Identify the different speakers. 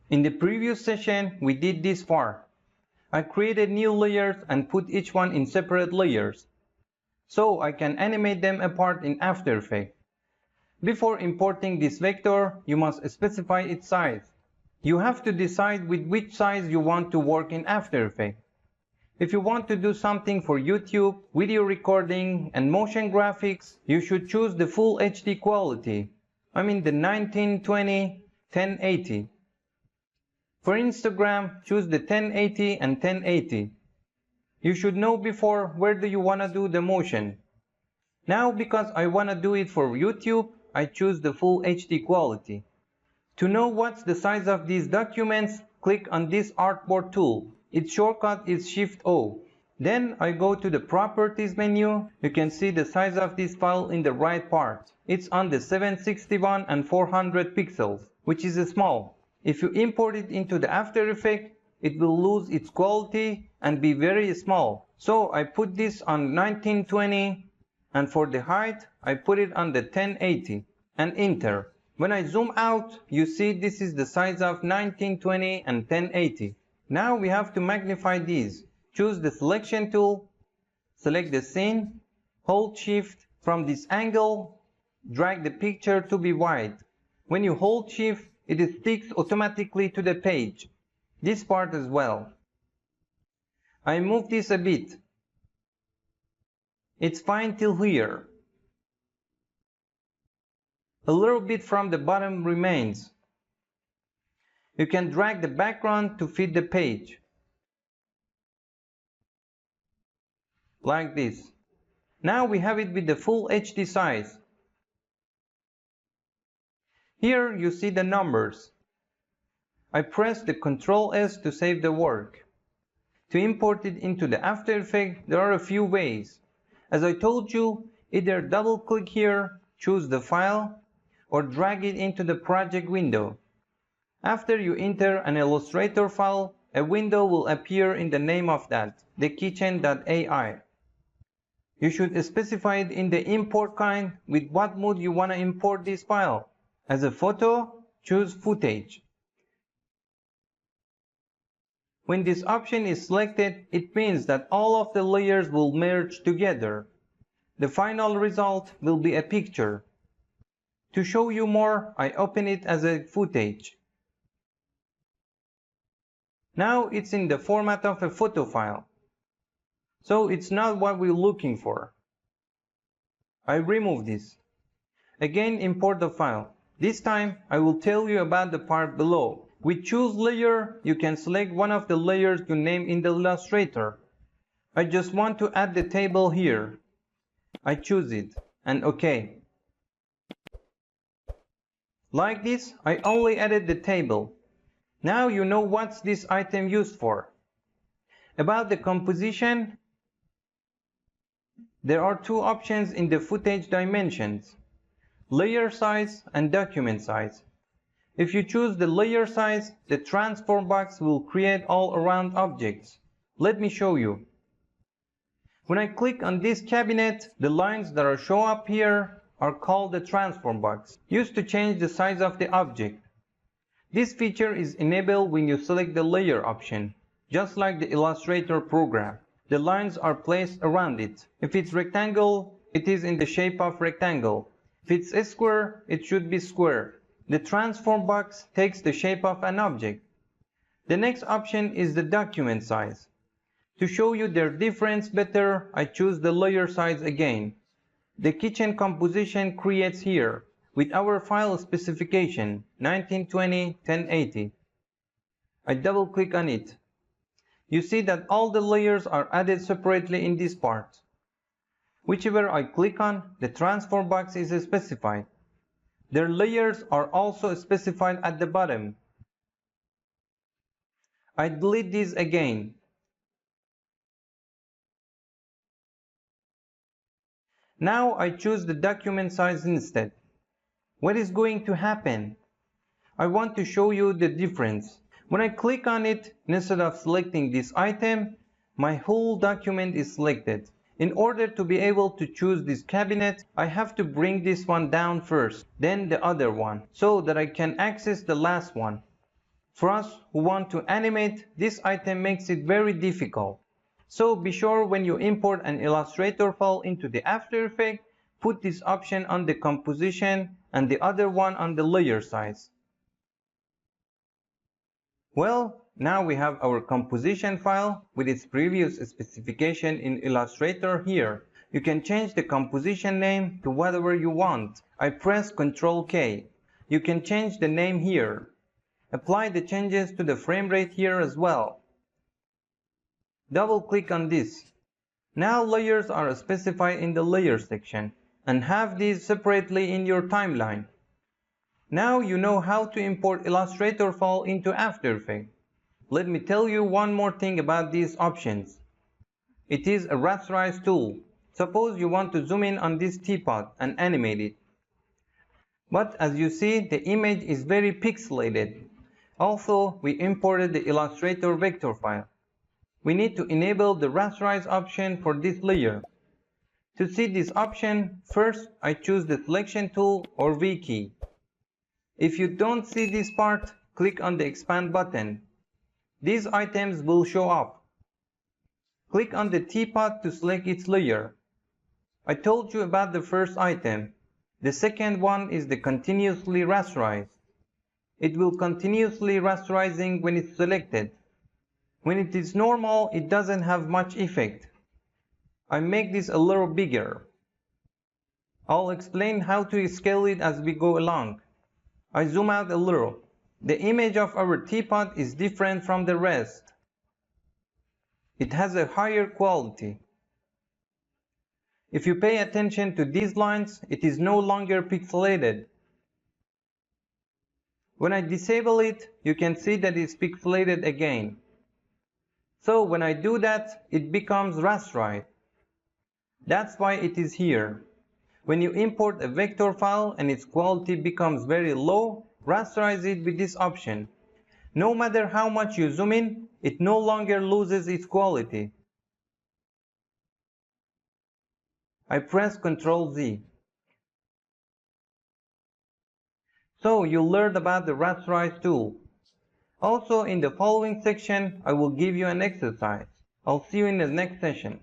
Speaker 1: In the previous session, we did this far. I created new layers and put each one in separate layers, so I can animate them apart in After Effects. Before importing this vector, you must specify its size. You have to decide with which size you want to work in After Effects. If you want to do something for YouTube, video recording, and motion graphics, you should choose the full HD quality. I mean the 1920 1080. For Instagram, choose the 1080 and 1080. You should know before where do you want to do the motion. Now because I want to do it for YouTube, I choose the full HD quality. To know what's the size of these documents, click on this artboard tool. Its shortcut is Shift O. Then I go to the Properties menu. You can see the size of this file in the right part. It's on the 761 and 400 pixels, which is small. If you import it into the After Effects, it will lose its quality and be very small. So I put this on 1920, and for the height, I put it on the 1080 and enter. When I zoom out, you see this is the size of 1920 and 1080. Now we have to magnify these. Choose the selection tool, select the scene, hold Shift. From this angle, drag the picture to be wide. When you hold Shift, it sticks automatically to the page. This part as well. I move this a bit. It's fine till here. A little bit from the bottom remains. You can drag the background to fit the page. Like this. Now we have it with the full HD size. Here you see the numbers. I press the Ctrl S to save the work. To import it into the After Effects, there are a few ways. As I told you, either double click here, choose the file, or drag it into the project window. After you enter an Illustrator file, a window will appear in the name of that, the kitchen.ai. You should specify it in the import kind with what mode you want to import this file. As a photo, choose footage. When this option is selected, it means that all of the layers will merge together. The final result will be a picture. To show you more, I open it as a footage. Now it's in the format of a photo file. So it's not what we're looking for. I remove this. Again, import the file. This time, I will tell you about the part below. With Choose Layer, you can select one of the layers you name in the Illustrator. I just want to add the table here. I choose it, and OK. Like this, I only added the table. Now you know what's this item used for. About the composition, there are two options in the footage dimensions: layer size and document size. If you choose the layer size, the transform box will create all around objects. Let me show you. When I click on this cabinet, the lines that are show up here are called the transform box, used to change the size of the object. This feature is enabled when you select the layer option, just like the Illustrator program. The lines are placed around it. If it's rectangle, it is in the shape of rectangle. If it's a square, it should be square. The transform box takes the shape of an object. The next option is the document size. To show you their difference better, I choose the layer size again. The kitchen composition creates here with our file specification 1920 1080. I double click on it. You see that all the layers are added separately in this part. Whichever I click on, the transform box is specified. Their layers are also specified at the bottom. I delete these again. Now I choose the document size instead. What is going to happen? I want to show you the difference. When I click on it, instead of selecting this item, my whole document is selected. In order to be able to choose this cabinet, I have to bring this one down first, then the other one, so that I can access the last one. For us who want to animate, this item makes it very difficult. So be sure when you import an Illustrator file into the After Effects, put this option on the composition and the other one on the layer size. Well, now we have our composition file with its previous specification in Illustrator here. You can change the composition name to whatever you want. I press Ctrl K. You can change the name here. Apply the changes to the frame rate here as well. Double click on this. Now layers are specified in the Layers section, and have these separately in your timeline. Now you know how to import Illustrator file into After Effects. Let me tell you one more thing about these options. It is a rasterize tool. Suppose you want to zoom in on this teapot and animate it. But as you see, the image is very pixelated. Also, we imported the Illustrator vector file. We need to enable the rasterize option for this layer. To see this option, first I choose the selection tool or V key. If you don't see this part, click on the expand button. These items will show up. Click on the teapot to select its layer. I told you about the first item. The second one is the continuously rasterize. It will continuously rasterizing when it's selected. When it is normal, it doesn't have much effect. I make this a little bigger. I'll explain how to scale it as we go along. I zoom out a little. The image of our teapot is different from the rest. It has a higher quality. If you pay attention to these lines, it is no longer pixelated. When I disable it, you can see that it's pixelated again. So when I do that, it becomes rasterized. That's why it is here. When you import a vector file and its quality becomes very low, rasterize it with this option. No matter how much you zoom in, it no longer loses its quality. I press Ctrl Z. So you learned about the rasterize tool. Also in the following section, I will give you an exercise. I'll see you in the next session.